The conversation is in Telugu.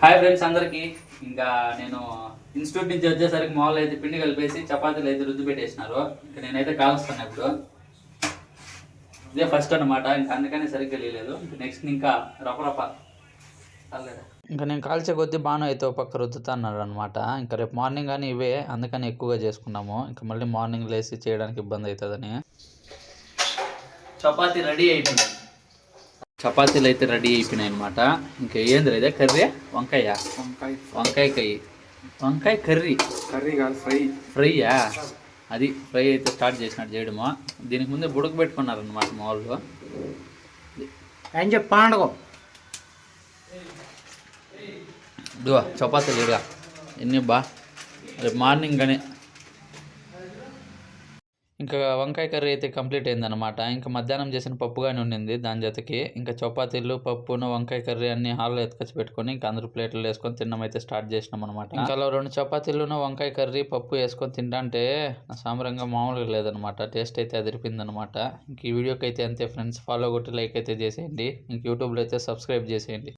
హాయ్ ఫ్రెండ్స్ అందరికి. ఇంకా నేను ఇన్స్టిట్యూట్ నుంచి వచ్చేసరికి మామూలు అయితే పిండి కలిపేసి చపాతీలు అయితే రుద్దు పెట్టేసినారు. ఇంకా నేనైతే కాలుస్తాను ఇప్పుడు. ఇదే ఫస్ట్ అనమాట. ఇంకా అందుకని సరిగ్గా లేదు. నెక్స్ట్ ఇంకా రపరప ఇంకా నేను కాల్చే కొద్దీ బాను అయితే ఒక పక్క రుద్దుతా అన్నాడు అనమాట. ఇంకా రేపు మార్నింగ్ కానీ ఇవే, అందుకని ఎక్కువగా చేసుకున్నాము. ఇంకా మళ్ళీ మార్నింగ్ లేసి చేయడానికి ఇబ్బంది అవుతుందని. చపాతీ రెడీ అయిపోయింది. చపాతీలు అయితే రెడీ అయిపోయినాయి అనమాట. ఇంకా ఏంది ఇదే కర్రీ? వంకాయ వంకాయ కర్రీ కాదు ఫ్రైయా? అది ఫ్రై అయితే స్టార్ట్ చేసినట్టు చేయడము. దీనికి ముందే బుడక పెట్టుకున్నారనమాట మా వాళ్ళు. ఏం చెప్పండుకో ఇదిగో చపాతీలు ఇదిగా ఎన్ని బా రేపు మార్నింగ్ కానీ. ఇంకా వంకాయ కర్రీ అయితే కంప్లీట్ అయిందనమాట. ఇంకా మధ్యాహ్నం చేసిన పప్పు కానీ ఉండింది దాని జతకి. ఇంకా చపాతీలు, పప్పును, వంకాయ కర్రీ అన్ని హాల్లో ఎత్తుకొచ్చి పెట్టుకొని ఇంకా అందరూ ప్లేట్లు వేసుకొని తినడం అయితే స్టార్ట్ చేసినాం అనమాట. ఇంకా అలా 2 చపాతీలను, వంకాయ కర్రీ, పప్పు వేసుకొని తింటే సాంబ్రంగా మామూలుగా లేదనమాట. టేస్ట్ అయితే అదిరిపోయిందనమాట. ఇంక ఈ వీడియోకి అయితే అంతే ఫ్రెండ్స్. ఫాలో కొట్టి లైక్ అయితే చేసేయండి. ఇంక యూట్యూబ్లో అయితే సబ్స్క్రైబ్ చేసేయండి.